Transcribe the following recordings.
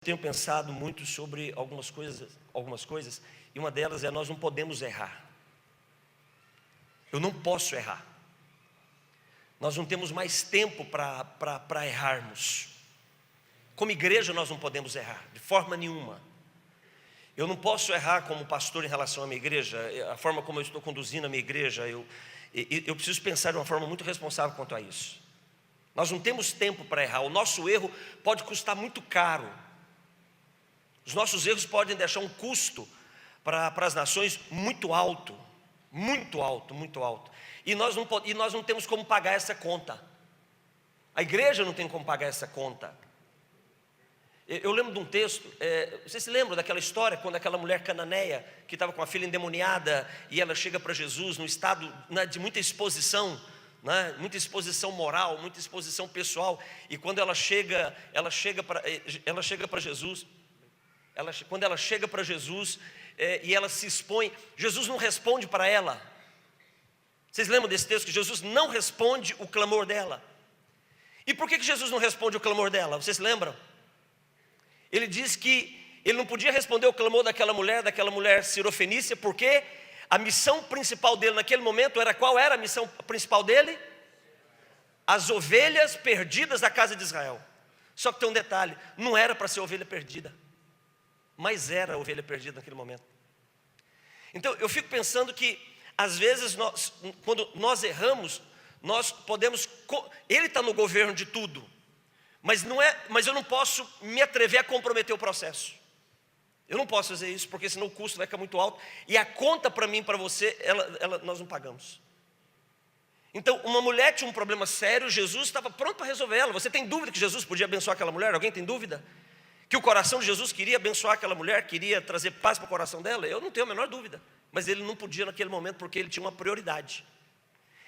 Tenho pensado muito sobre algumas coisas, e uma delas é: nós não podemos errar. Eu não posso errar. Nós não temos mais tempo para errarmos. Como igreja nós não podemos errar, de forma nenhuma. Eu não posso errar como pastor em relação à minha igreja, a forma como eu estou conduzindo a minha igreja. Eu preciso pensar de uma forma muito responsável quanto a isso. Nós não temos tempo para errar. O nosso erro pode custar muito caro. Os nossos erros podem deixar um custo para as nações muito alto, muito alto, muito alto. E nós não temos como pagar essa conta. A igreja não tem como pagar essa conta. Eu lembro de um texto, vocês se lembram daquela história, quando aquela mulher cananeia, que estava com a filha endemoniada, e ela chega para Jesus num estado de muita exposição, muita exposição moral, muita exposição pessoal, e quando ela chega para Jesus, quando ela chega para Jesus, e ela se expõe, Jesus não responde para ela. Vocês lembram desse texto, que Jesus não responde o clamor dela? E por que Jesus não responde o clamor dela? Vocês se lembram? Ele diz que ele não podia responder o clamor daquela mulher cirofenícia, porque a missão principal dele naquele momento era: qual era a missão principal dele? As ovelhas perdidas da casa de Israel. Só que tem um detalhe: não era para ser ovelha perdida, mas era a ovelha perdida naquele momento. Então eu fico pensando que às vezes quando nós erramos, nós podemos, ele está no governo de tudo, mas eu não posso me atrever a comprometer o processo. Eu não posso fazer isso, porque senão o custo vai ficar muito alto, e a conta para mim e para você, nós não pagamos. Então, uma mulher tinha um problema sério, Jesus estava pronto para resolver ela. Você tem dúvida que Jesus podia abençoar aquela mulher? Alguém tem dúvida? Que o coração de Jesus queria abençoar aquela mulher, queria trazer paz para o coração dela? Eu não tenho a menor dúvida. Mas ele não podia naquele momento, porque ele tinha uma prioridade.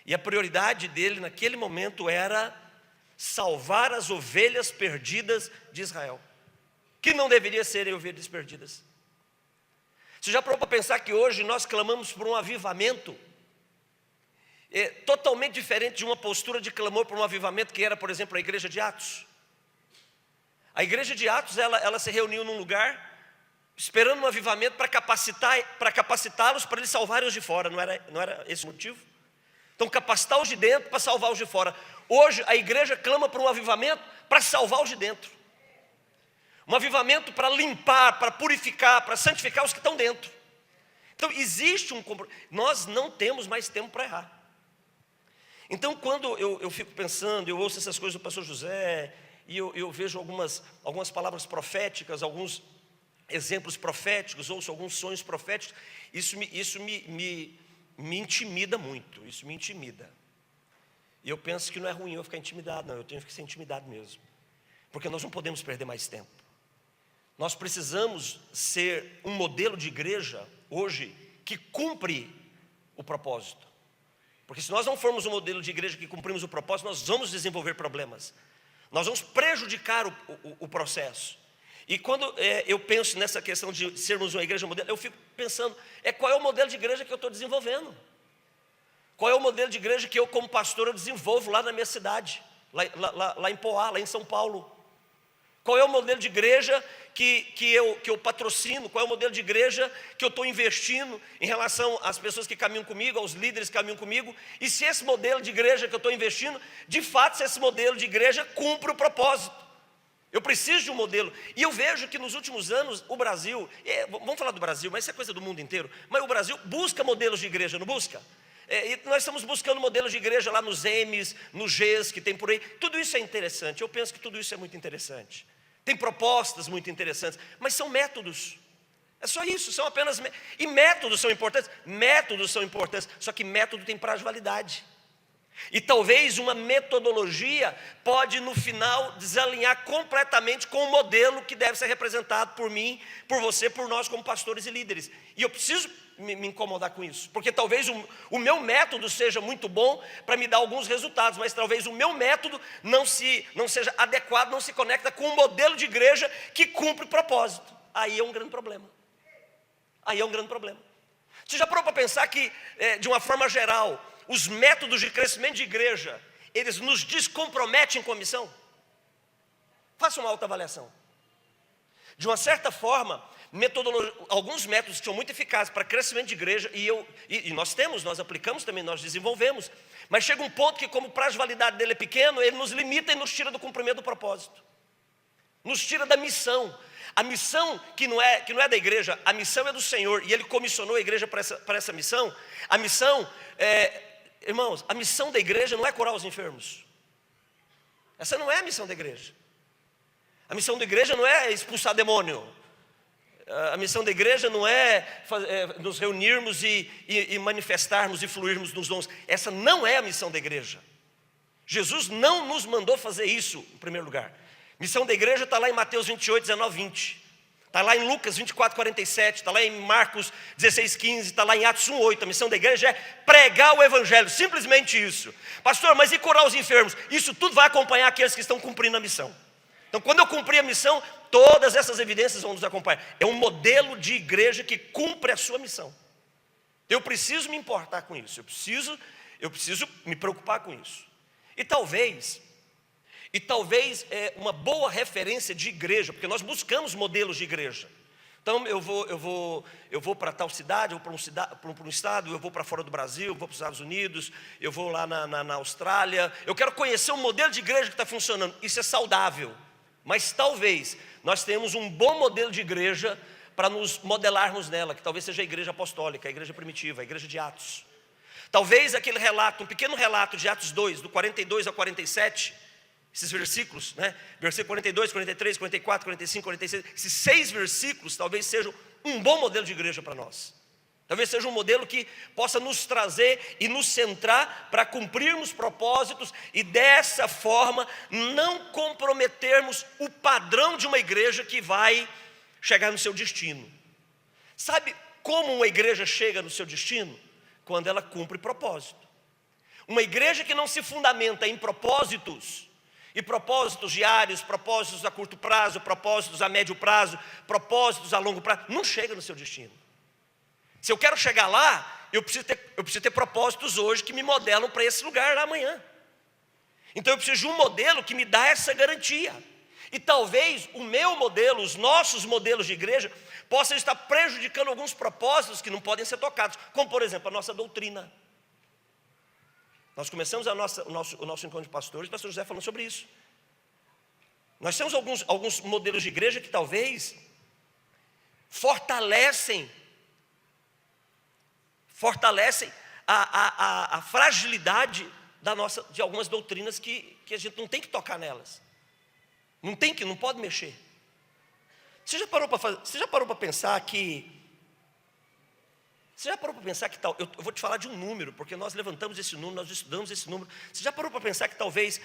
E a prioridade dele naquele momento era salvar as ovelhas perdidas de Israel, que não deveriam serem ovelhas perdidas. Você já parou para pensar que hoje nós clamamos por um avivamento totalmente diferente de uma postura de clamor por um avivamento que era, por exemplo, a igreja de Atos? A igreja de Atos, ela se reuniu num lugar esperando um avivamento para capacitá-los, para eles salvarem os de fora. Não era esse o motivo? Então, capacitar os de dentro para salvar os de fora. Hoje a igreja clama por um avivamento para salvar os de dentro. Um avivamento para limpar, para purificar, para santificar os que estão dentro. Então existe um compromisso. Nós não temos mais tempo para errar. Então, quando eu fico pensando, eu ouço essas coisas do pastor José, e eu vejo algumas palavras proféticas, alguns exemplos proféticos, ouço alguns sonhos proféticos, isso me intimida muito, isso me intimida. E eu penso que não é ruim eu ficar intimidado, não, eu tenho que ser intimidado mesmo, porque nós não podemos perder mais tempo. Nós precisamos ser um modelo de igreja hoje que cumpre o propósito, porque se nós não formos um modelo de igreja que cumprimos o propósito, nós vamos desenvolver problemas, nós vamos prejudicar o processo. E quando eu penso nessa questão de sermos uma igreja modelo, eu fico pensando, qual é o modelo de igreja que eu estou desenvolvendo? Qual é o modelo de igreja que eu, como pastor, eu desenvolvo lá na minha cidade, lá em Poá, lá em São Paulo? Qual é o modelo de igreja que eu patrocino? Qual é o modelo de igreja que eu estou investindo em relação às pessoas que caminham comigo, aos líderes que caminham comigo? E se esse modelo de igreja que eu estou investindo, de fato, se esse modelo de igreja cumpre o propósito? Eu preciso de um modelo. E eu vejo que nos últimos anos o Brasil, vamos falar do Brasil, mas isso é coisa do mundo inteiro, mas o Brasil busca modelos de igreja, não busca? E nós estamos buscando modelos de igreja lá nos M's, nos G's que tem por aí. Tudo isso é interessante, eu penso que tudo isso é muito interessante. Tem propostas muito interessantes, mas são métodos. É só isso, são apenas e métodos são importantes, só que método tem prazo de validade. E talvez uma metodologia pode no final desalinhar completamente com o modelo que deve ser representado por mim, por você, por nós como pastores e líderes. E eu preciso me incomodar com isso, porque talvez o meu método seja muito bom para me dar alguns resultados, mas talvez o meu método não seja adequado, não se conecta com um modelo de igreja que cumpre o propósito. Aí é um grande problema. Você já parou para pensar que, de uma forma geral, os métodos de crescimento de igreja, eles nos descomprometem com a missão? Faça uma autoavaliação. De uma certa forma, alguns métodos que são muito eficazes para crescimento de igreja, e nós aplicamos também, nós desenvolvemos, mas chega um ponto que, como o prazo de validade dele é pequeno, ele nos limita e nos tira do cumprimento do propósito, nos tira da missão. A missão que não é da igreja, a missão é do Senhor, e Ele comissionou a igreja para essa missão. A missão, irmãos, a missão da igreja não é curar os enfermos. Essa não é a missão da igreja. A missão da igreja não é expulsar demônio. A missão da igreja não é nos reunirmos e manifestarmos e fluirmos nos dons. Essa não é a missão da igreja. Jesus não nos mandou fazer isso, em primeiro lugar. Missão da igreja está lá em Mateus 28, 19, 20. Está lá em Lucas 24, 47. Está lá em Marcos 16, 15. Está lá em Atos 1, 8. A missão da igreja é pregar o evangelho. Simplesmente isso. Pastor, mas e curar os enfermos? Isso tudo vai acompanhar aqueles que estão cumprindo a missão. Então, quando eu cumprir a missão, todas essas evidências vão nos acompanhar. É um modelo de igreja que cumpre a sua missão. Eu preciso me importar com isso. Eu preciso me preocupar com isso. E talvez uma boa referência de igreja, porque nós buscamos modelos de igreja. Então eu vou para tal cidade, eu vou para um estado, eu vou para fora do Brasil, eu vou para os Estados Unidos, eu vou lá na Austrália. Eu quero conhecer um modelo de igreja que está funcionando. Isso é saudável, mas talvez nós tenhamos um bom modelo de igreja para nos modelarmos nela, que talvez seja a igreja apostólica, a igreja primitiva, a igreja de Atos. Talvez aquele relato, um pequeno relato de Atos 2, do 42 ao 47, esses versículos, né? Versículo 42, 43, 44, 45, 46, esses 6 versículos talvez sejam um bom modelo de igreja para nós. Talvez seja um modelo que possa nos trazer e nos centrar para cumprirmos propósitos e dessa forma não comprometermos o padrão de uma igreja que vai chegar no seu destino. Sabe como uma igreja chega no seu destino? Quando ela cumpre propósito. Uma igreja que não se fundamenta em propósitos, e propósitos diários, propósitos a curto prazo, propósitos a médio prazo, propósitos a longo prazo, não chega no seu destino. Se eu quero chegar lá, eu preciso ter propósitos hoje que me modelam para esse lugar lá amanhã. Então eu preciso de um modelo que me dá essa garantia. E talvez o meu modelo, os nossos modelos de igreja, possam estar prejudicando alguns propósitos que não podem ser tocados, como por exemplo a nossa doutrina. Nós começamos o nosso encontro de pastores, o pastor José falando sobre isso. Nós temos alguns modelos de igreja que talvez fortalecem a fragilidade de algumas doutrinas que a gente não tem que tocar nelas. Não pode mexer. Você já parou para pensar que tal? Eu vou te falar de um número, porque nós levantamos esse número, nós estudamos esse número. Você já parou para pensar que talvez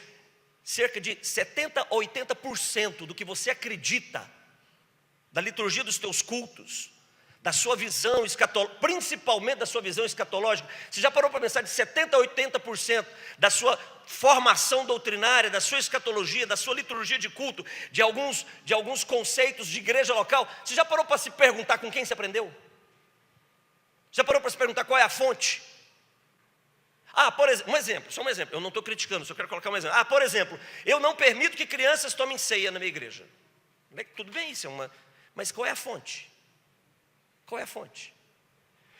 cerca de 70% a 80% do que você acredita, da liturgia dos teus cultos, da sua visão escatológica, principalmente da sua visão escatológica, você já parou para pensar de 70% a 80% da sua formação doutrinária, da sua escatologia, da sua liturgia de culto, de alguns conceitos de igreja local? Você já parou para se perguntar com quem você aprendeu? Já parou para se perguntar qual é a fonte? Por exemplo, só um exemplo, eu não estou criticando, só quero colocar um exemplo. Por exemplo, eu não permito que crianças tomem ceia na minha igreja. Tudo bem, isso mas qual é a fonte? Qual é a fonte?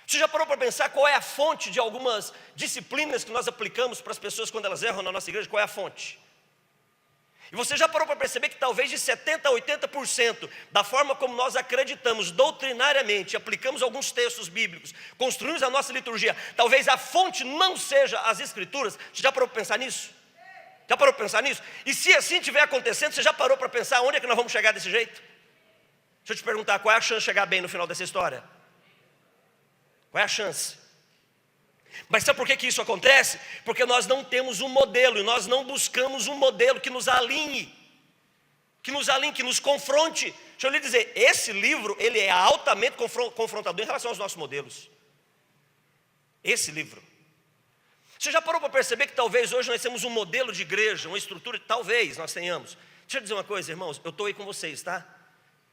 Você já parou para pensar qual é a fonte de algumas disciplinas que nós aplicamos para as pessoas quando elas erram na nossa igreja? Qual é a fonte? E você já parou para perceber que talvez de 70% a 80% da forma como nós acreditamos doutrinariamente, aplicamos alguns textos bíblicos, construímos a nossa liturgia, talvez a fonte não seja as escrituras? Você já parou para pensar nisso? Já parou para pensar nisso? E se assim estiver acontecendo, você já parou para pensar onde é que nós vamos chegar desse jeito? Deixa eu te perguntar, qual é a chance de chegar bem no final dessa história? Qual é a chance? Mas sabe por que isso acontece? Porque nós não temos um modelo, e nós não buscamos um modelo que nos alinhe, que nos confronte. Deixa eu lhe dizer, esse livro, ele é altamente confrontador em relação aos nossos modelos. Esse livro. Você já parou para perceber que talvez hoje nós temos um modelo de igreja, uma estrutura, talvez nós tenhamos. Deixa eu dizer uma coisa, irmãos, eu estou aí com vocês, tá?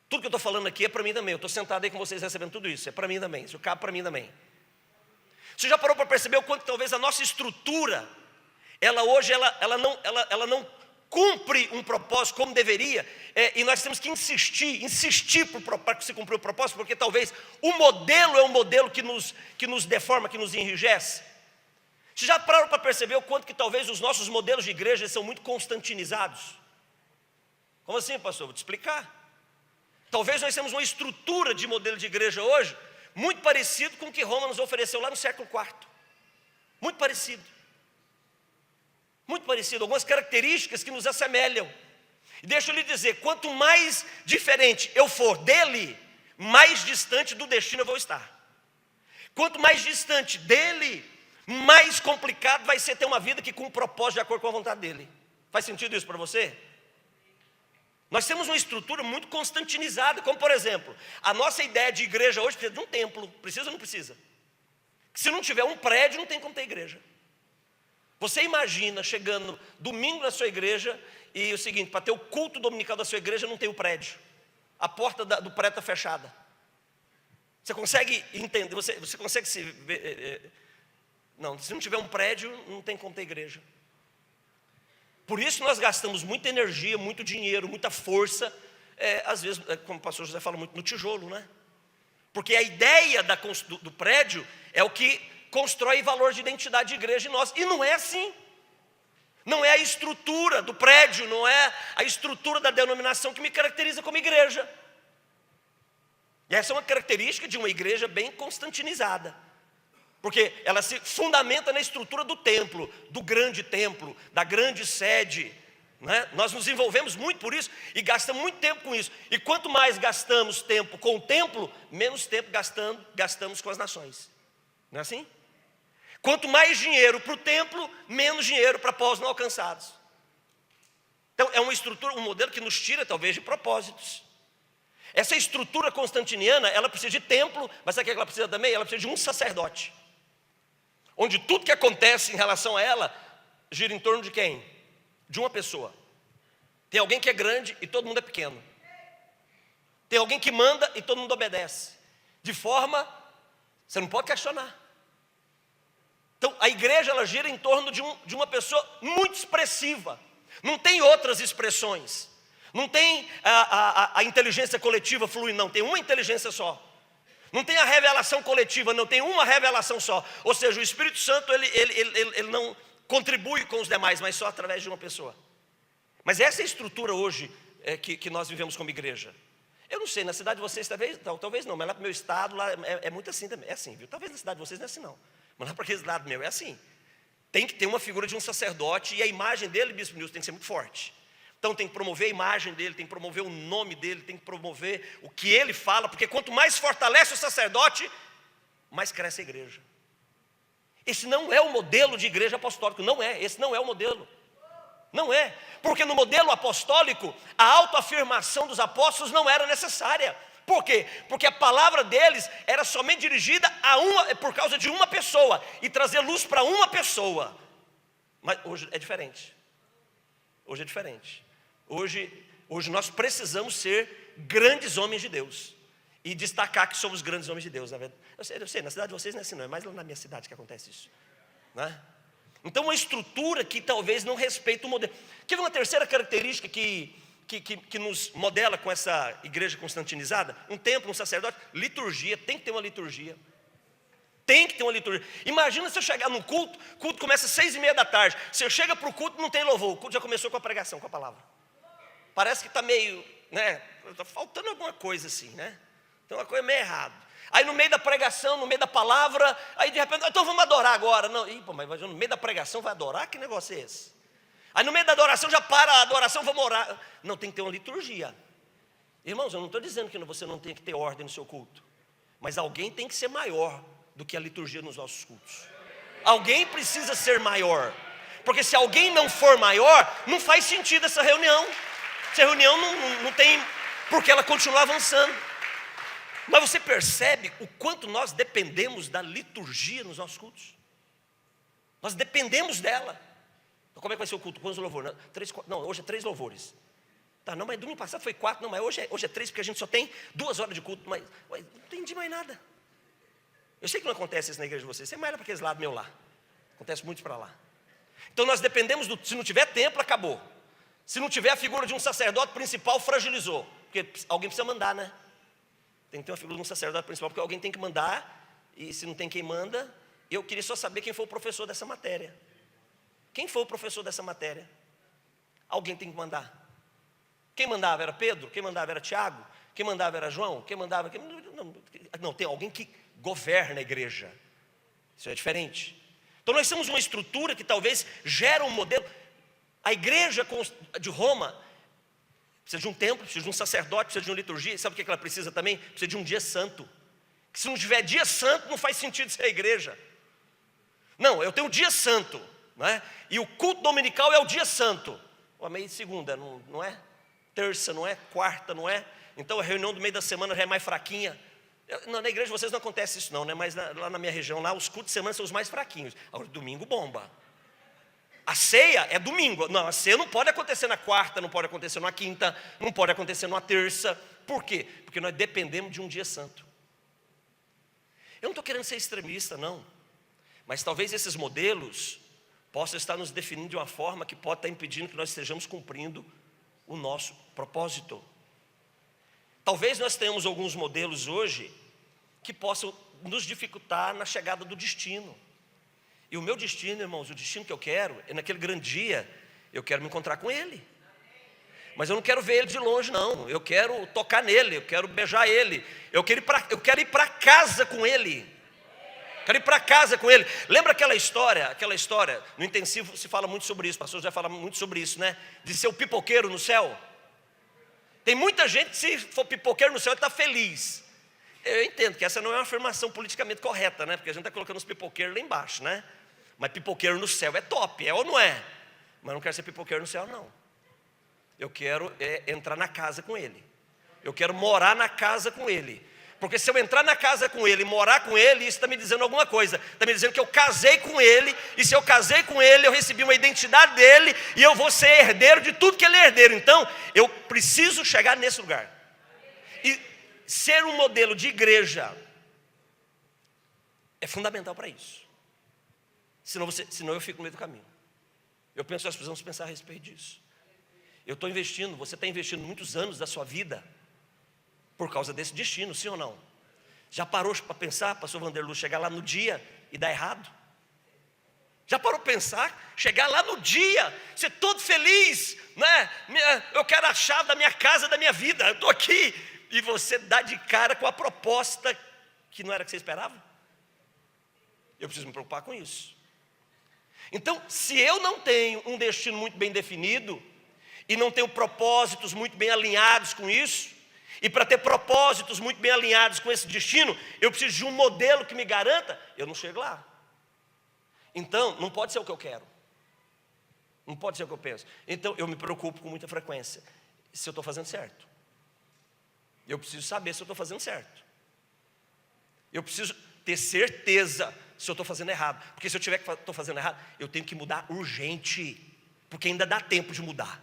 Tudo que eu estou falando aqui é para mim também, eu estou sentado aí com vocês recebendo tudo isso, é para mim também, isso cabe para mim também. Você já parou para perceber o quanto talvez a nossa estrutura, ela hoje, ela não cumpre um propósito como deveria, e nós temos que insistir para se cumprir o propósito, porque talvez o modelo é um modelo que nos deforma, que nos enrijece. Você já parou para perceber o quanto que talvez os nossos modelos de igreja são muito constantinizados? Como assim, pastor? Vou te explicar. Talvez nós temos uma estrutura de modelo de igreja hoje muito parecido com o que Roma nos ofereceu lá no século IV. Muito parecido. Muito parecido, algumas características que nos assemelham. E deixa eu lhe dizer, quanto mais diferente eu for dele, mais distante do destino eu vou estar. Quanto mais distante dele, mais complicado vai ser ter uma vida que cumpre um propósito de acordo com a vontade dele. Faz sentido isso para você? Nós temos uma estrutura muito constantinizada, como por exemplo, a nossa ideia de igreja hoje precisa de um templo. Precisa ou não precisa? Se não tiver um prédio, não tem como ter igreja. Você imagina chegando domingo na sua igreja e o seguinte, para ter o culto dominical da sua igreja não tem o prédio. A porta do prédio está fechada. Você consegue entender, você consegue se ver, não, se não tiver um prédio, não tem como ter igreja. Por isso nós gastamos muita energia, muito dinheiro, muita força, às vezes, como o pastor José fala muito, no tijolo, né? Porque a ideia do prédio é o que constrói valor de identidade de igreja em nós, e não é assim. Não é a estrutura do prédio, não é a estrutura da denominação que me caracteriza como igreja. E essa é uma característica de uma igreja bem constantinizada, porque ela se fundamenta na estrutura do templo, do grande templo, da grande sede, né? Nós nos envolvemos muito por isso e gastamos muito tempo com isso. E quanto mais gastamos tempo com o templo, menos tempo gastamos com as nações. Não é assim? Quanto mais dinheiro para o templo, menos dinheiro para povos não alcançados. Então é uma estrutura, um modelo que nos tira talvez de propósitos. Essa estrutura constantiniana, ela precisa de templo, mas sabe o que ela precisa também? Ela precisa de um sacerdote, onde tudo que acontece em relação a ela gira em torno de quem? De uma pessoa. Tem alguém que é grande e todo mundo é pequeno. Tem alguém que manda e todo mundo obedece. De forma, você não pode questionar. Então a igreja ela gira em torno de uma pessoa muito expressiva. Não tem outras expressões. Não tem a inteligência coletiva fluindo, não. Tem uma inteligência só. Não tem a revelação coletiva, não. Tem uma revelação só. Ou seja, o Espírito Santo ele não contribui com os demais, mas só através de uma pessoa. Mas essa é a estrutura hoje que nós vivemos como igreja. Eu não sei, na cidade de vocês talvez não, mas lá para o meu estado lá é muito assim também. É assim, viu? Talvez na cidade de vocês não é assim não. Mas lá para aquele lado meu é assim. Tem que ter uma figura de um sacerdote e a imagem dele, Bispo Nilson, tem que ser muito forte. Então tem que promover a imagem dele, tem que promover o nome dele, tem que promover o que ele fala, porque quanto mais fortalece o sacerdote, mais cresce a igreja. Esse não é o modelo de igreja apostólica, não é, esse não é o modelo. Não é, porque no modelo apostólico, a autoafirmação dos apóstolos não era necessária. Por quê? Porque a palavra deles era somente dirigida por causa de uma pessoa, e trazer luz para uma pessoa. Mas hoje é diferente. Hoje é diferente. Hoje nós precisamos ser grandes homens de Deus e destacar que somos grandes homens de Deus. Eu sei, na cidade de vocês não é assim, não é mais lá na minha cidade que acontece isso, né? Então uma estrutura que talvez não respeita o modelo. Quer ver uma terceira característica que nos modela com essa igreja constantinizada? Um templo, um sacerdote, liturgia. Tem que ter uma liturgia. Tem que ter uma liturgia. Imagina se eu chegar num culto, o culto começa às 6:30 da tarde. Se eu chego para o culto, não tem louvor. O culto já começou com a pregação, com a palavra. Parece que está meio, né? Está faltando alguma coisa assim, né? Tem uma coisa meio errada. Aí no meio da pregação, no meio da palavra, aí de repente, então vamos adorar agora. Não, mas no meio da pregação vai adorar? Que negócio é esse? Aí no meio da adoração já para a adoração, vamos orar. Não, tem que ter uma liturgia. Irmãos, eu não estou dizendo que você não tem que ter ordem no seu culto, mas alguém tem que ser maior do que a liturgia nos nossos cultos. Alguém precisa ser maior, porque se alguém não for maior, não faz sentido essa reunião. Essa reunião não tem porque ela continua avançando. Mas você percebe o quanto nós dependemos da liturgia nos nossos cultos? Nós dependemos dela. Então, como é que vai ser o culto? Quantos louvores? Hoje é 3 louvores. Tá, não, mas domingo passado foi 4. Não, mas hoje é 3, porque a gente só tem 2 horas de culto. Mas não entendi mais nada. Eu sei que não acontece isso na igreja de vocês. Você mais para aqueles lados meu lá. Acontece muito para lá. Então nós dependemos se não tiver templo, acabou. Se não tiver a figura de um sacerdote principal, fragilizou. Porque alguém precisa mandar, né? Tem que ter uma figura de um sacerdote principal, porque alguém tem que mandar. E se não tem quem manda, eu queria só saber quem foi o professor dessa matéria. Quem foi o professor dessa matéria? Alguém tem que mandar. Quem mandava era Pedro? Quem mandava era Tiago? Quem mandava era João? Quem mandava... Não, tem alguém que governa a igreja. Isso é diferente. Então nós temos uma estrutura que talvez gera um modelo. A igreja de Roma precisa de um templo, precisa de um sacerdote, precisa de uma liturgia. Sabe o que ela precisa também? Precisa de um dia santo. Que se não tiver dia santo, não faz sentido ser a igreja. Não, eu tenho um dia santo, não é? E o culto dominical é o dia santo. Ou meio de segunda, não é? Terça, não é? Quarta, não é? Então a reunião do meio da semana já é mais fraquinha. Na igreja de vocês não acontece isso não, né? Mas lá na minha região, lá os cultos de semana são os mais fraquinhos. Agora, domingo bomba. A ceia é domingo. Não, a ceia não pode acontecer na quarta, não pode acontecer na quinta, não pode acontecer na terça. Por quê? Porque nós dependemos de um dia santo. Eu não estou querendo ser extremista, não. Mas talvez esses modelos possam estar nos definindo de uma forma que pode estar impedindo que nós estejamos cumprindo o nosso propósito. Talvez nós tenhamos alguns modelos hoje que possam nos dificultar na chegada do destino. E o meu destino, irmãos, o destino que eu quero é naquele grande dia, eu quero me encontrar com Ele. Mas eu não quero ver Ele de longe, não. Eu quero tocar nele, eu quero beijar Ele. Eu quero ir para casa com Ele. Quero ir para casa com Ele. Lembra aquela história, no intensivo se fala muito sobre isso, o pastor já fala muito sobre isso, né? De ser o pipoqueiro no céu. Tem muita gente que se for pipoqueiro no céu está feliz. Eu entendo que essa não é uma afirmação politicamente correta, né? Porque a gente está colocando os pipoqueiros lá embaixo, né? Mas pipoqueiro no céu é top, é ou não é? Mas eu não quero ser pipoqueiro no céu, não. Eu quero entrar na casa com Ele. Eu quero morar na casa com Ele. Porque se eu entrar na casa com Ele, morar com Ele, isso está me dizendo alguma coisa. Está me dizendo que eu casei com Ele, e se eu casei com Ele, eu recebi uma identidade dEle, e eu vou ser herdeiro de tudo que Ele é herdeiro. Então, eu preciso chegar nesse lugar. E ser um modelo de igreja é fundamental para isso. Senão eu fico no meio do caminho. Eu penso que nós precisamos pensar a respeito disso. Eu estou investindo, você está investindo muitos anos da sua vida por causa desse destino, sim ou não? Já parou para pensar, pastor Vanderlu, chegar lá no dia e dar errado? Já parou para pensar? Chegar lá no dia, ser todo feliz, né? Eu quero a chave da minha casa, da minha vida, eu estou aqui. E você dá de cara com a proposta que não era a que você esperava? Eu preciso me preocupar com isso. Então, se eu não tenho um destino muito bem definido, e não tenho propósitos muito bem alinhados com isso, e para ter propósitos muito bem alinhados com esse destino, eu preciso de um modelo que me garanta, eu não chego lá. Então, não pode ser o que eu quero. Não pode ser o que eu penso. Então, eu me preocupo com muita frequência se eu estou fazendo certo. Eu preciso saber se eu estou fazendo certo. Eu preciso ter certeza se eu estou fazendo errado. Porque se eu tiver que estou fazendo errado, eu tenho que mudar urgente. Porque ainda dá tempo de mudar.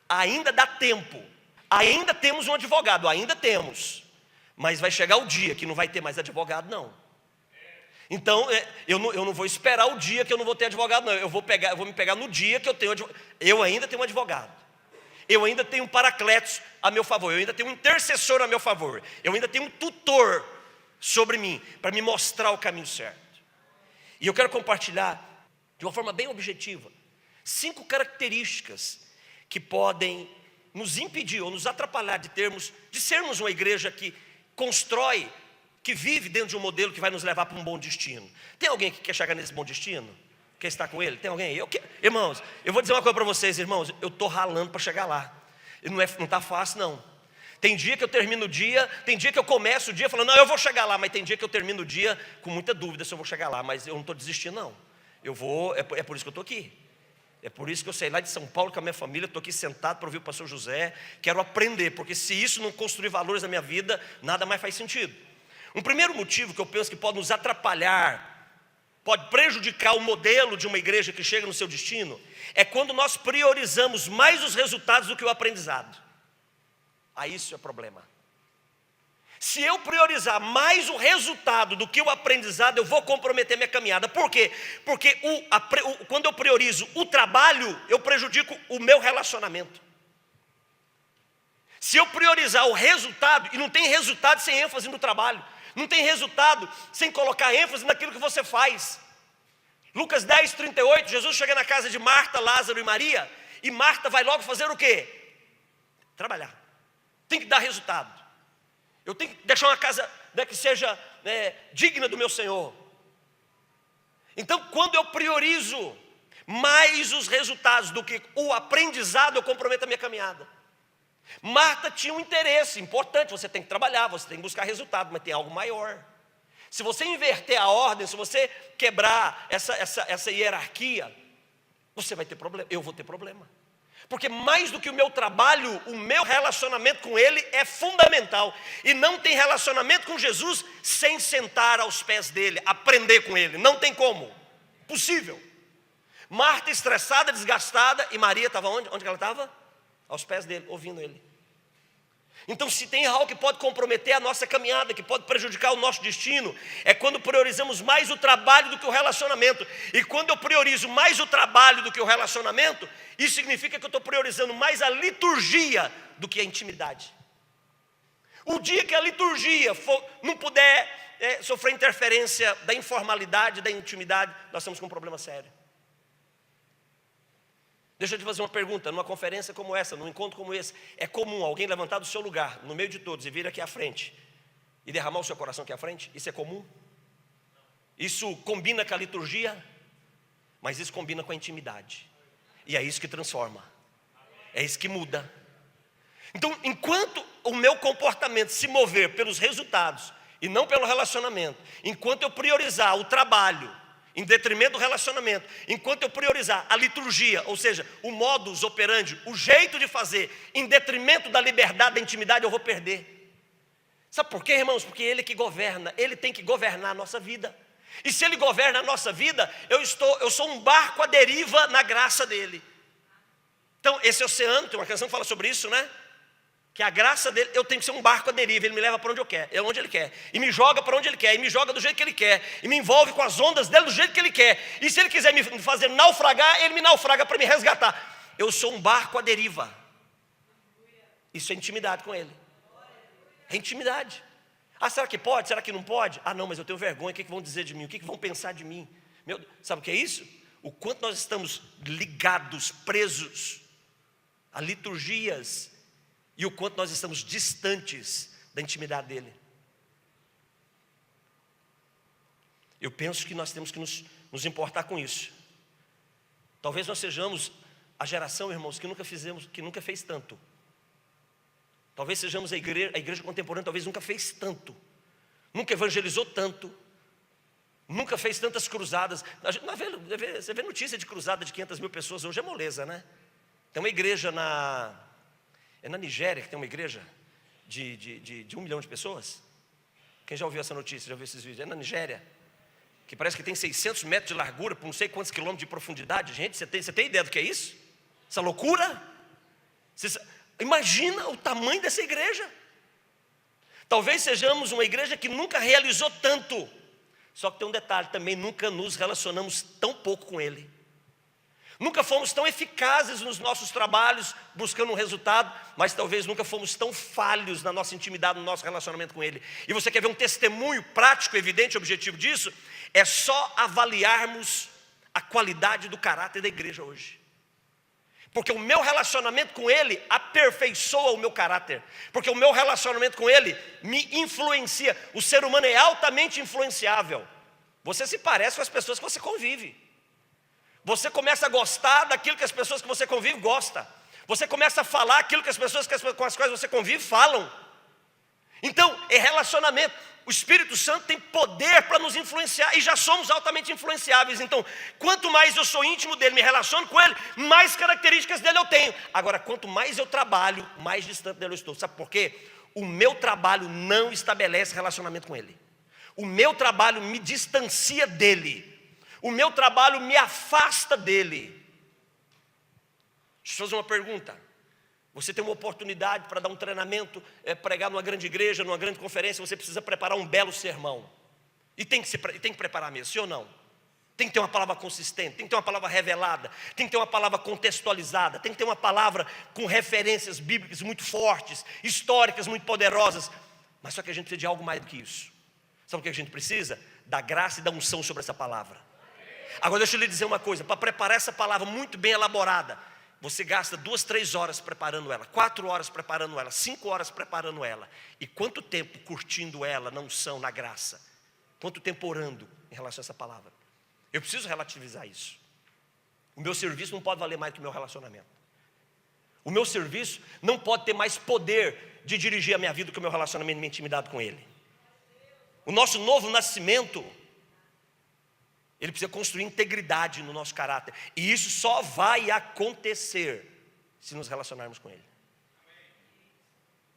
Ainda dá tempo. Ainda temos um advogado, ainda temos. Mas vai chegar o dia que não vai ter mais advogado, não. Então, eu não vou esperar o dia que eu não vou ter advogado, não. Eu vou me pegar no dia que eu tenho advogado. Eu ainda tenho um advogado. Eu ainda tenho um paracletos a meu favor. Eu ainda tenho um intercessor a meu favor. Eu ainda tenho um tutor sobre mim, para me mostrar o caminho certo. E eu quero compartilhar, de uma forma bem objetiva, 5 características que podem nos impedir ou nos atrapalhar de sermos uma igreja que constrói, que vive dentro de um modelo que vai nos levar para um bom destino. Tem alguém que quer chegar nesse bom destino? Quer estar com Ele? Tem alguém? Irmãos, eu vou dizer uma coisa para vocês, irmãos, eu estou ralando para chegar lá. E não está fácil, não. Tem dia que eu termino o dia, tem dia que eu começo o dia falando, não, eu vou chegar lá, mas tem dia que eu termino o dia com muita dúvida se eu vou chegar lá, mas eu não estou desistindo, não. Eu vou, é por isso que eu estou aqui. É por isso que eu saí lá de São Paulo com a minha família, estou aqui sentado para ouvir o pastor José, quero aprender, porque se isso não construir valores na minha vida, nada mais faz sentido. Um primeiro motivo que eu penso que pode nos atrapalhar, pode prejudicar o modelo de uma igreja que chega no seu destino, é quando nós priorizamos mais os resultados do que o aprendizado. Aí isso é problema. Se eu priorizar mais o resultado do que o aprendizado, eu vou comprometer minha caminhada. Por quê? Porque quando eu priorizo o trabalho, eu prejudico o meu relacionamento. Se eu priorizar o resultado, e não tem resultado sem ênfase no trabalho, não tem resultado sem colocar ênfase naquilo que você faz. Lucas 10, 38, Jesus chega na casa de Marta, Lázaro e Maria, e Marta vai logo fazer o quê? Trabalhar. Tem que dar resultado. Eu tenho que deixar uma casa, né, que seja, né, digna do meu Senhor. Então, quando eu priorizo mais os resultados do que o aprendizado, eu comprometo a minha caminhada. Marta tinha um interesse importante, você tem que trabalhar, você tem que buscar resultado, mas tem algo maior. Se você inverter a ordem, se você quebrar essa hierarquia, você vai ter problema, eu vou ter problema. Porque mais do que o meu trabalho, o meu relacionamento com Ele é fundamental. E não tem relacionamento com Jesus sem sentar aos pés dEle, aprender com Ele. Não tem como, possível. Marta estressada, desgastada, e Maria estava onde? Onde ela estava? Aos pés dEle, ouvindo Ele. Então, se tem algo que pode comprometer a nossa caminhada, que pode prejudicar o nosso destino, é quando priorizamos mais o trabalho do que o relacionamento. E quando eu priorizo mais o trabalho do que o relacionamento, isso significa que eu estou priorizando mais a liturgia do que a intimidade. O dia que a liturgia não puder sofrer interferência da informalidade, da intimidade, nós estamos com um problema sério. Deixa eu te fazer uma pergunta, numa conferência como essa, num encontro como esse, é comum alguém levantar do seu lugar, no meio de todos, e vir aqui à frente, e derramar o seu coração aqui à frente? Isso é comum? Isso combina com a liturgia? Mas isso combina com a intimidade, e é isso que transforma, é isso que muda. Então, enquanto o meu comportamento se mover pelos resultados, e não pelo relacionamento, enquanto eu priorizar o trabalho, em detrimento do relacionamento, enquanto eu priorizar a liturgia, ou seja, o modus operandi, o jeito de fazer, em detrimento da liberdade, da intimidade, eu vou perder. Sabe por quê, irmãos? Porque Ele que governa, Ele tem que governar a nossa vida. E se Ele governa a nossa vida, eu sou um barco à deriva na graça dEle. Então, esse oceano, tem uma canção que fala sobre isso, né? Que a graça dele, eu tenho que ser um barco à deriva, Ele me leva para onde eu quero, onde Ele quer, e me joga para onde Ele quer, e me joga do jeito que Ele quer, e me envolve com as ondas dele do jeito que Ele quer, e se Ele quiser me fazer naufragar, Ele me naufraga para me resgatar. Eu sou um barco à deriva. Isso é intimidade com Ele. É intimidade. Ah, será que pode? Será que não pode? Ah, não, mas eu tenho vergonha, o que vão dizer de mim? O que vão pensar de mim? Meu Deus, sabe o que é isso? O quanto nós estamos ligados, presos a liturgias, e o quanto nós estamos distantes da intimidade dEle. Eu penso que nós temos que nos importar com isso. Talvez nós sejamos a geração, irmãos, que nunca fez tanto. Talvez sejamos a igreja contemporânea, talvez nunca fez tanto. Nunca evangelizou tanto. Nunca fez tantas cruzadas. Você vê notícia de cruzada de 500 mil pessoas, hoje é moleza, né? Tem uma igreja na Nigéria, que tem uma igreja de 1 milhão de pessoas. Quem já ouviu essa notícia, já ouviu esses vídeos? É na Nigéria, que parece que tem 600 metros de largura, por não sei quantos quilômetros de profundidade. Gente, você tem ideia do que é isso? Essa loucura? Imagina o tamanho dessa igreja. Talvez sejamos uma igreja que nunca realizou tanto. Só que tem um detalhe também, nunca nos relacionamos tão pouco com Ele. Nunca fomos tão eficazes nos nossos trabalhos, buscando um resultado, mas talvez nunca fomos tão falhos na nossa intimidade, no nosso relacionamento com Ele. E você quer ver um testemunho prático, evidente, objetivo disso? É só avaliarmos a qualidade do caráter da igreja hoje. Porque o meu relacionamento com Ele aperfeiçoa o meu caráter. Porque o meu relacionamento com Ele me influencia. O ser humano é altamente influenciável. Você se parece com as pessoas que você convive. Você começa a gostar daquilo que as pessoas que você convive gostam. Você começa a falar aquilo que as pessoas com as quais você convive falam. Então, é relacionamento. O Espírito Santo tem poder para nos influenciar e já somos altamente influenciáveis. Então, quanto mais eu sou íntimo dele, me relaciono com ele, mais características dele eu tenho. Agora, quanto mais eu trabalho, mais distante dele eu estou. Sabe por quê? O meu trabalho não estabelece relacionamento com ele. O meu trabalho me distancia dele. O meu trabalho me afasta dele. Deixa eu fazer uma pergunta. Você tem uma oportunidade para dar um treinamento, pregar numa grande igreja, numa grande conferência, você precisa preparar um belo sermão. E tem que preparar mesmo, sim ou não? Tem que ter uma palavra consistente, tem que ter uma palavra revelada, tem que ter uma palavra contextualizada, tem que ter uma palavra com referências bíblicas muito fortes, históricas muito poderosas. Mas só que a gente precisa de algo mais do que isso. Sabe o que a gente precisa? Da graça e da unção sobre essa palavra. Agora deixa eu lhe dizer uma coisa, para preparar essa palavra muito bem elaborada, você gasta 2, 3 horas preparando ela, 4 horas preparando ela, 5 horas preparando ela. E quanto tempo curtindo ela na unção, na graça? Quanto tempo orando em relação a essa palavra? Eu preciso relativizar isso. O meu serviço não pode valer mais que o meu relacionamento. O meu serviço não pode ter mais poder de dirigir a minha vida do que o meu relacionamento e minha intimidade com Ele. O nosso novo nascimento, ele precisa construir integridade no nosso caráter. E isso só vai acontecer se nos relacionarmos com Ele.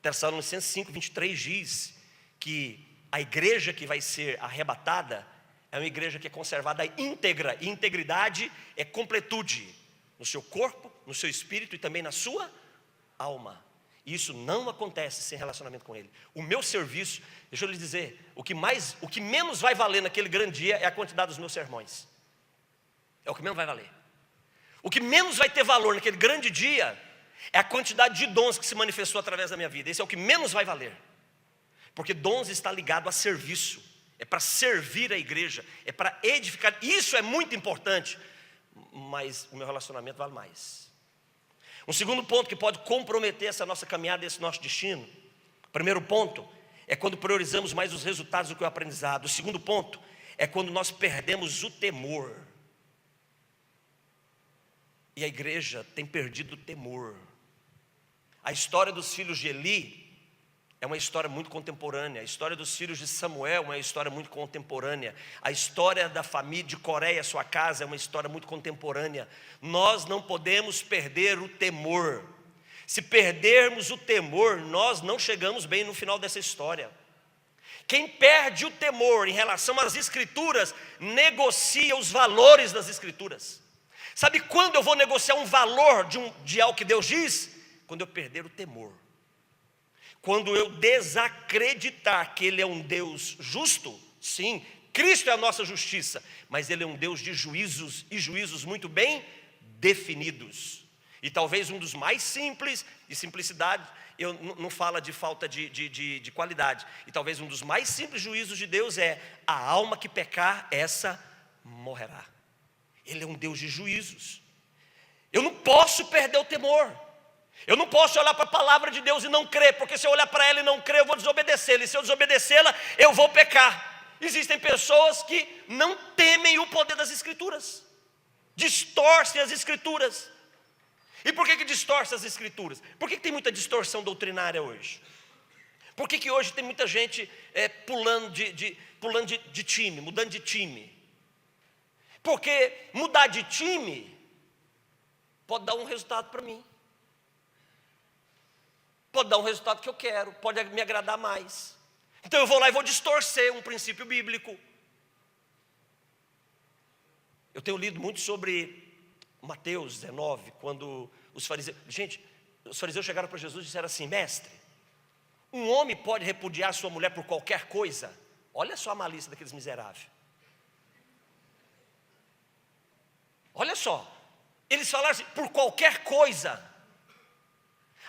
Tessalonicenses 5:23 diz que a igreja que vai ser arrebatada é uma igreja que é conservada íntegra. E integridade é completude no seu corpo, no seu espírito e também na sua alma. E isso não acontece sem relacionamento com Ele. O meu serviço, deixa eu lhe dizer, o que menos vai valer naquele grande dia é a quantidade dos meus sermões. É o que menos vai valer. O que menos vai ter valor naquele grande dia é a quantidade de dons que se manifestou através da minha vida. Esse é o que menos vai valer. Porque dons está ligado a serviço. É para servir a igreja, é para edificar. Isso é muito importante, mas o meu relacionamento vale mais. Um segundo ponto que pode comprometer essa nossa caminhada, esse nosso destino. Primeiro ponto é quando priorizamos mais os resultados do que o aprendizado. O segundo ponto é quando nós perdemos o temor. E a igreja tem perdido o temor. A história dos filhos de Eli é uma história muito contemporânea. A história dos filhos de Samuel é uma história muito contemporânea. A história da família de Coreia, sua casa, é uma história muito contemporânea. Nós não podemos perder o temor. Se perdermos o temor, nós não chegamos bem no final dessa história. Quem perde o temor em relação às escrituras, negocia os valores das escrituras. Sabe quando eu vou negociar um valor de algo que Deus diz? Quando eu perder o temor. Quando eu desacreditar que Ele é um Deus justo, sim, Cristo é a nossa justiça, mas Ele é um Deus de juízos, e juízos muito bem definidos. E talvez um dos mais simples, e simplicidade não fala de falta de qualidade, e talvez um dos mais simples juízos de Deus é: a alma que pecar, essa morrerá. Ele é um Deus de juízos. Eu não posso perder o temor. Eu não posso olhar para a palavra de Deus e não crer, porque se eu olhar para ela e não crer, eu vou desobedecê-la, e se eu desobedecê-la, eu vou pecar. Existem pessoas que não temem o poder das escrituras, distorcem as escrituras. E por que distorce as escrituras? Por que tem muita distorção doutrinária hoje? Por que hoje tem muita gente pulando de time, mudando de time? Porque mudar de time pode dar um resultado para mim. Pode dar um resultado que eu quero, pode me agradar mais. Então eu vou lá e vou distorcer um princípio bíblico. Eu tenho lido muito sobre Mateus 19, quando os fariseus... Gente, os fariseus chegaram para Jesus e disseram assim: mestre, um homem pode repudiar sua mulher por qualquer coisa? Olha só a malícia daqueles miseráveis. Olha só, eles falaram assim, por qualquer coisa.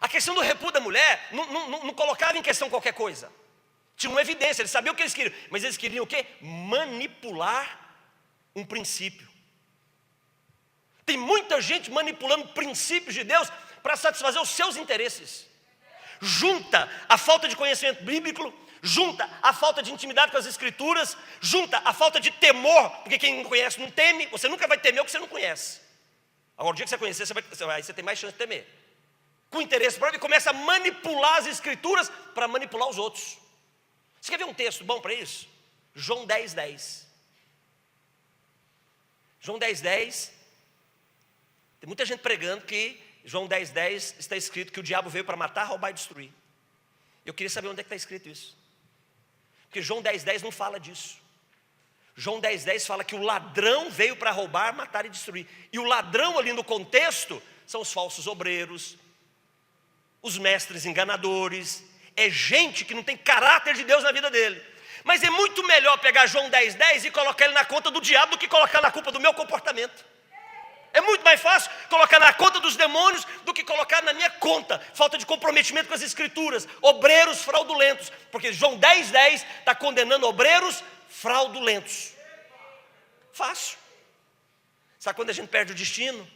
A questão do repúdio da mulher não colocava em questão qualquer coisa. Tinha uma evidência, eles sabiam o que eles queriam. Mas eles queriam o quê? Manipular um princípio. Tem muita gente manipulando princípios de Deus para satisfazer os seus interesses. Junta a falta de conhecimento bíblico, junta a falta de intimidade com as escrituras, junta a falta de temor, porque quem não conhece não teme. Você nunca vai temer o que você não conhece. Agora, o dia que você conhecer, você tem mais chance de temer. Com interesse próprio, e começa a manipular as escrituras para manipular os outros. Você quer ver um texto bom para isso? João 10:10. João 10:10. Tem muita gente pregando que João 10:10 está escrito que o diabo veio para matar, roubar e destruir. Eu queria saber onde é que está escrito isso. Porque João 10:10 não fala disso. João 10:10 fala que o ladrão veio para roubar, matar e destruir. E o ladrão ali no contexto são os falsos obreiros, os mestres enganadores, é gente que não tem caráter de Deus na vida dele. Mas é muito melhor pegar João 10:10 e colocar ele na conta do diabo do que colocar na culpa do meu comportamento. É muito mais fácil colocar na conta dos demônios do que colocar na minha conta. Falta de comprometimento com as escrituras, obreiros fraudulentos, porque João 10:10 está condenando obreiros fraudulentos. Fácil. Sabe quando a gente perde o destino?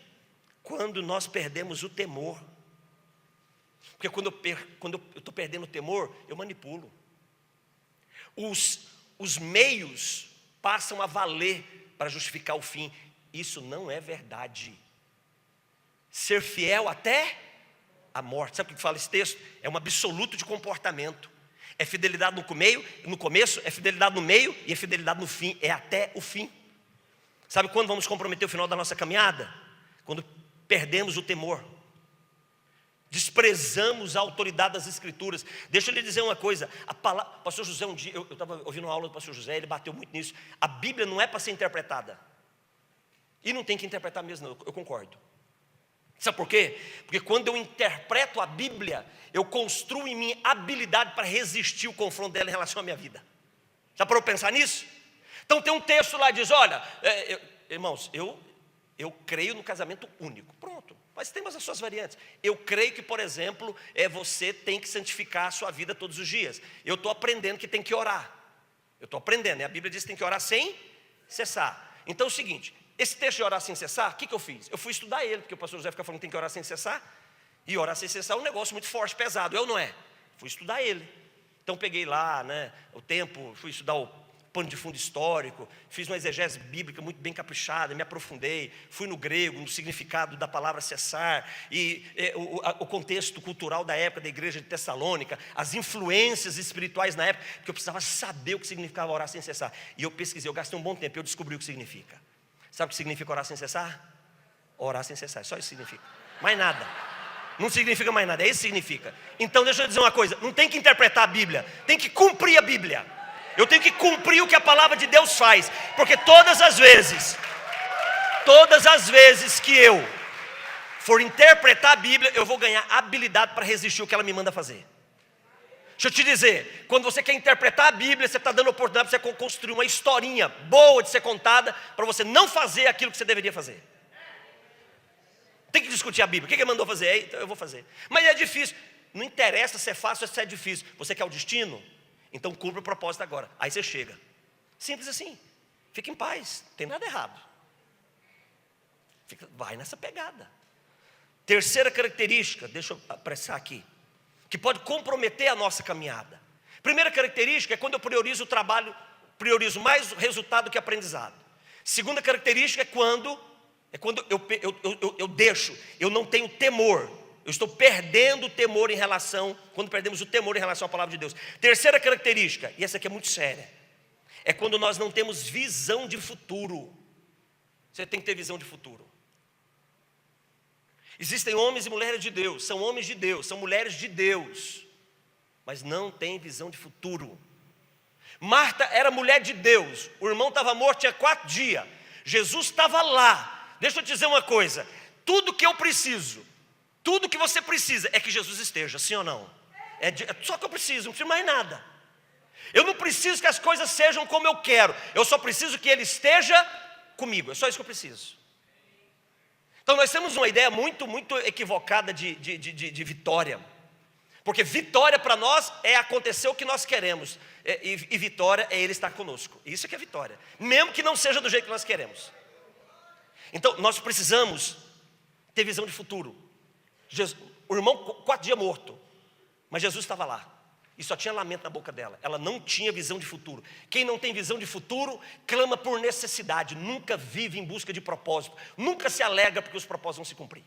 Quando nós perdemos o temor. Porque quando eu estou perdendo o temor, eu manipulo. Os meios passam a valer para justificar o fim. Isso não é verdade. Ser fiel até a morte. Sabe o que fala esse texto? É um absoluto de comportamento. É fidelidade no começo, é fidelidade no meio e é fidelidade no fim. É até o fim. Sabe quando vamos comprometer o final da nossa caminhada? Quando perdemos o temor. Desprezamos a autoridade das Escrituras. Deixa eu lhe dizer uma coisa. Pastor José, um dia, eu estava ouvindo uma aula do pastor José, ele bateu muito nisso. A Bíblia não é para ser interpretada. E não tem que interpretar mesmo, não, eu concordo. Sabe por quê? Porque quando eu interpreto a Bíblia, eu construo em mim habilidade para resistir o confronto dela em relação à minha vida. Já parou para pensar nisso? Então tem um texto lá que diz, olha, irmãos, eu creio no casamento único. Pronto, mas tem as suas variantes. Eu creio que, por exemplo, você tem que santificar a sua vida todos os dias. Eu estou aprendendo que tem que orar. Eu estou aprendendo, né? A Bíblia diz que tem que orar sem cessar. Então é o seguinte, esse texto de orar sem cessar, o que eu fiz? Eu fui estudar ele, porque o pastor José fica falando que tem que orar sem cessar. E orar sem cessar é um negócio muito forte, pesado, não é? Fui estudar ele. Então peguei lá, né, o tempo, fui estudar o pano de fundo histórico, fiz uma exegese bíblica muito bem caprichada, me aprofundei, fui no grego, no significado da palavra cessar, e o contexto cultural da época da igreja de Tessalônica, as influências espirituais na época, que eu precisava saber o que significava orar sem cessar. E eu pesquisei, eu gastei um bom tempo, eu descobri o que significa. Sabe o que significa orar sem cessar? Orar sem cessar, só isso significa. Mais nada. Não significa mais nada, é isso que significa. Então deixa eu dizer uma coisa, não tem que interpretar a Bíblia, tem que cumprir a Bíblia. Eu tenho que cumprir o que a palavra de Deus faz. Porque todas as vezes que eu for interpretar a Bíblia, eu vou ganhar habilidade para resistir o que ela me manda fazer. Deixa eu te dizer, quando você quer interpretar a Bíblia, você está dando oportunidade para você construir uma historinha boa de ser contada, para você não fazer aquilo que você deveria fazer. Tem que discutir a Bíblia, o que ele mandou fazer? Então eu vou fazer. Mas é difícil, não interessa se é fácil ou se é difícil. Você quer o destino? Então cumpra o propósito agora, aí você chega. Simples assim, fica em paz, não tem nada errado. Vai nessa pegada. Terceira característica, deixa eu apressar aqui, que pode comprometer a nossa caminhada. Primeira característica é quando eu priorizo o trabalho, priorizo mais o resultado que aprendizado. Segunda característica é quando eu não tenho temor. Eu estou perdendo o temor quando perdemos o temor em relação à palavra de Deus. Terceira característica, e essa aqui é muito séria, é quando nós não temos visão de futuro. Você tem que ter visão de futuro. Existem homens e mulheres de Deus, são homens de Deus, são mulheres de Deus, mas não têm visão de futuro. Marta era mulher de Deus, o irmão estava morto, tinha 4 dias, Jesus estava lá. Deixa eu te dizer uma coisa, tudo que eu preciso, tudo que você precisa é que Jesus esteja, sim ou não? É só que eu preciso, não preciso mais nada. Eu não preciso que as coisas sejam como eu quero, eu só preciso que Ele esteja comigo, é só isso que eu preciso. Então nós temos uma ideia muito equivocada de vitória. Porque vitória para nós é acontecer o que nós queremos, e vitória é Ele estar conosco. Isso é que é vitória, mesmo que não seja do jeito que nós queremos. Então nós precisamos ter visão de futuro. O irmão 4 dias morto, mas Jesus estava lá, e só tinha lamento na boca dela. Ela não tinha visão de futuro. Quem não tem visão de futuro, clama por necessidade, nunca vive em busca de propósito, nunca se alegra porque os propósitos vão se cumprir.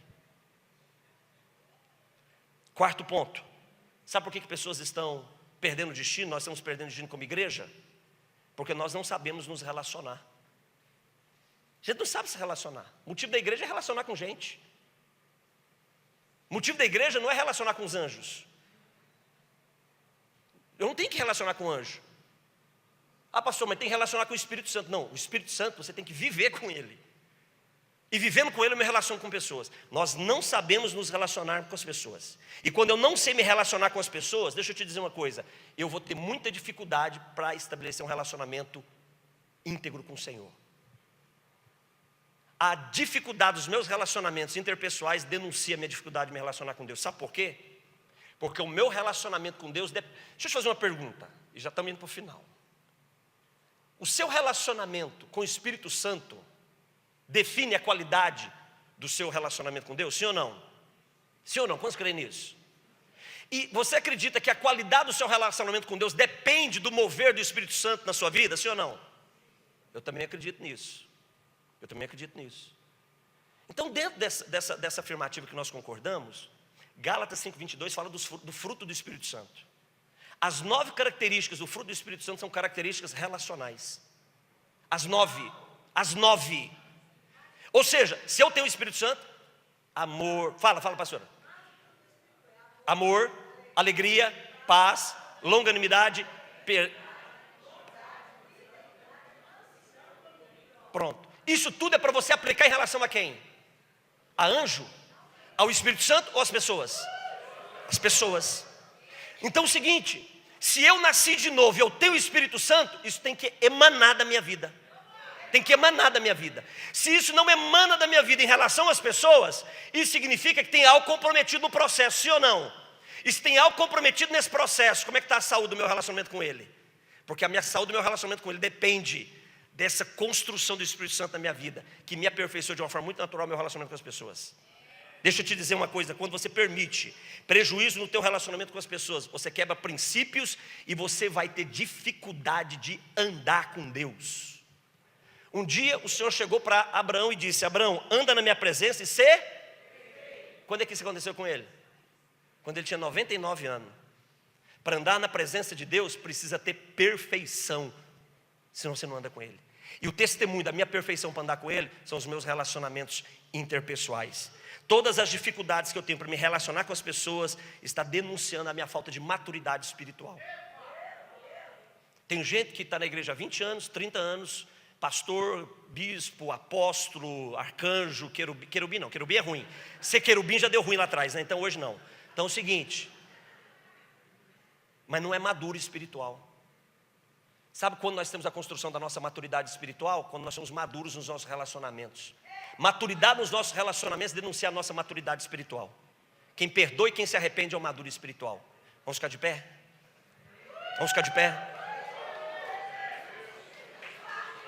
Quarto ponto, sabe por que pessoas estão perdendo o destino? Nós estamos perdendo o destino como igreja? Porque nós não sabemos nos relacionar. A gente não sabe se relacionar. O motivo da igreja é relacionar com gente. O motivo da igreja não é relacionar com os anjos. Eu não tenho que relacionar com o anjo. Ah, pastor, mas tem que relacionar com o Espírito Santo. Não, o Espírito Santo você tem que viver com ele. E vivendo com Ele eu me relaciono com pessoas. Nós não sabemos nos relacionar com as pessoas. E quando eu não sei me relacionar com as pessoas, deixa eu te dizer uma coisa, eu vou ter muita dificuldade para estabelecer um relacionamento íntegro com o Senhor. A dificuldade dos meus relacionamentos interpessoais denuncia a minha dificuldade de me relacionar com Deus. Sabe por quê? Porque o meu relacionamento com Deus... Deixa eu te fazer uma pergunta, e já estamos indo para o final. O seu relacionamento com o Espírito Santo define a qualidade do seu relacionamento com Deus? Sim ou não? Sim ou não? Quantos creem nisso? E você acredita que a qualidade do seu relacionamento com Deus depende do mover do Espírito Santo na sua vida? Sim ou não? Eu também acredito nisso. Eu também acredito nisso. Então, dentro dessa afirmativa que nós concordamos, Gálatas 5:22 fala do fruto do Espírito Santo. As 9 características do fruto do Espírito Santo são características relacionais. As 9. Ou seja, se eu tenho o Espírito Santo, amor, fala pastora. Amor, alegria, paz, longanimidade, pronto. Isso tudo é para você aplicar em relação a quem? A anjo? Ao Espírito Santo ou às pessoas? As pessoas. Então é o seguinte, se eu nasci de novo e eu tenho o Espírito Santo, isso tem que emanar da minha vida. Tem que emanar da minha vida. Se isso não emana da minha vida em relação às pessoas, isso significa que tem algo comprometido no processo, sim ou não? E se tem algo comprometido nesse processo, como é que está a saúde do meu relacionamento com Ele? Porque a minha saúde do meu relacionamento com Ele depende dessa construção do Espírito Santo na minha vida, que me aperfeiçoa de uma forma muito natural o meu relacionamento com as pessoas. Deixa eu te dizer uma coisa, quando você permite prejuízo no teu relacionamento com as pessoas, você quebra princípios e você vai ter dificuldade de andar com Deus. Um dia o Senhor chegou para Abraão e disse: Abraão, anda na minha presença e ser... Quando é que isso aconteceu com ele? Quando ele tinha 99 anos. Para andar na presença de Deus, precisa ter perfeição, senão você não anda com Ele. E o testemunho da minha perfeição para andar com Ele são os meus relacionamentos interpessoais. Todas as dificuldades que eu tenho para me relacionar com as pessoas está denunciando a minha falta de maturidade espiritual. Tem gente que está na igreja há 20 anos, 30 anos, pastor, bispo, apóstolo, arcanjo, querubim não, querubim é ruim. Ser querubim já deu ruim lá atrás, né? Então hoje não. Então é o seguinte, mas não é maduro espiritual. Sabe quando nós temos a construção da nossa maturidade espiritual? Quando nós somos maduros nos nossos relacionamentos. Maturidade nos nossos relacionamentos denuncia a nossa maturidade espiritual. Quem perdoa e quem se arrepende é o maduro espiritual. Vamos ficar de pé? Vamos ficar de pé?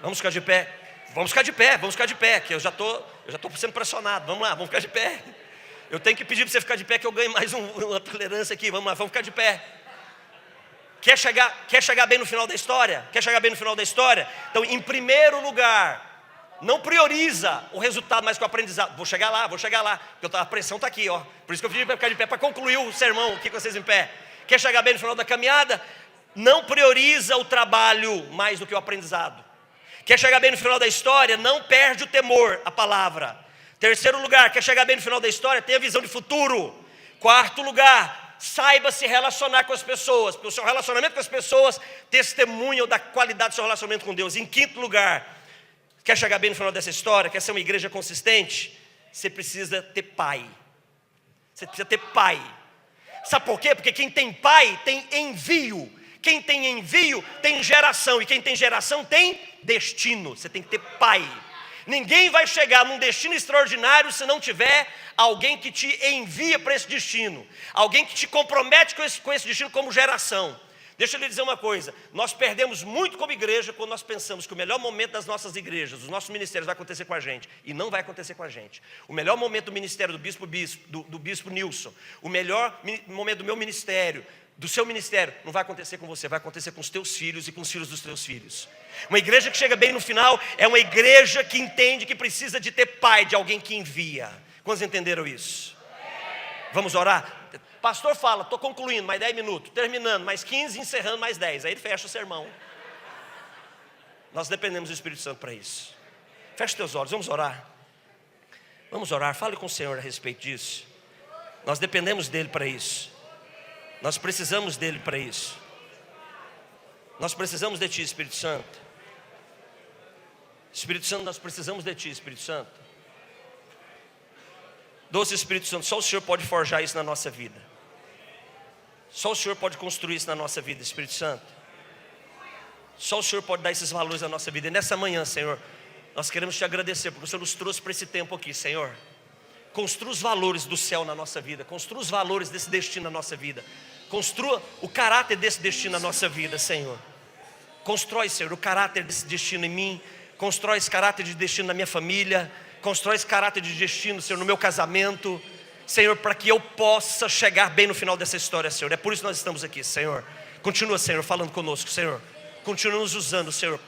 Vamos ficar de pé? Vamos ficar de pé, vamos ficar de pé, que eu já estou sendo pressionado. Vamos lá, vamos ficar de pé. Eu tenho que pedir para você ficar de pé, que eu ganhe mais uma tolerância aqui. Vamos lá, vamos ficar de pé. Quer chegar bem no final da história? Quer chegar bem no final da história? Então, em primeiro lugar, não prioriza o resultado mais que o aprendizado. Vou chegar lá, porque a pressão está aqui, ó. Por isso que eu pedi para ficar de pé, para concluir o sermão aqui com vocês em pé. Quer chegar bem no final da caminhada? Não prioriza o trabalho mais do que o aprendizado. Quer chegar bem no final da história? Não perde o temor, a palavra. Terceiro lugar, quer chegar bem no final da história? Tenha visão de futuro. Quarto lugar, saiba se relacionar com as pessoas, porque o seu relacionamento com as pessoas testemunha da qualidade do seu relacionamento com Deus. Em quinto lugar, quer chegar bem no final dessa história, quer ser uma igreja consistente, você precisa ter pai. Você precisa ter pai. Sabe por quê? Porque quem tem pai tem envio. Quem tem envio tem geração. E quem tem geração tem destino. Você tem que ter pai. Ninguém vai chegar num destino extraordinário se não tiver alguém que te envia para esse destino. Alguém que te compromete com esse destino como geração. Deixa eu lhe dizer uma coisa. Nós perdemos muito como igreja quando nós pensamos que o melhor momento das nossas igrejas, dos nossos ministérios vai acontecer com a gente. E não vai acontecer com a gente. O melhor momento do ministério do bispo Nilson, o melhor momento do meu ministério, do seu ministério, não vai acontecer com você, vai acontecer com os teus filhos e com os filhos dos teus filhos. Uma igreja que chega bem no final é uma igreja que entende que precisa de ter pai, de alguém que envia. Quantos entenderam isso? Vamos orar? Pastor fala, estou concluindo, mais 10 minutos, terminando, mais 15, encerrando, mais 10. Aí ele fecha o sermão. Nós dependemos do Espírito Santo para isso. Feche teus olhos, vamos orar. Vamos orar, fale com o Senhor a respeito disso. Nós dependemos dele para isso. Nós precisamos dele para isso. Nós precisamos de ti, Espírito Santo. Espírito Santo, nós precisamos de ti, Espírito Santo. Doce Espírito Santo, só o Senhor pode forjar isso na nossa vida. Só o Senhor pode construir isso na nossa vida, Espírito Santo. Só o Senhor pode dar esses valores na nossa vida. E nessa manhã, Senhor, nós queremos te agradecer, porque o Senhor nos trouxe para esse tempo aqui, Senhor. Construa os valores do céu na nossa vida. Construa os valores desse destino na nossa vida. Construa o caráter desse destino na nossa vida, Senhor. Constrói, Senhor, o caráter desse destino em mim. Constrói esse caráter de destino na minha família. Constrói esse caráter de destino, Senhor, no meu casamento, Senhor, para que eu possa chegar bem no final dessa história, Senhor. É por isso que nós estamos aqui, Senhor. Continua, Senhor, falando conosco, Senhor. Continua nos usando, Senhor,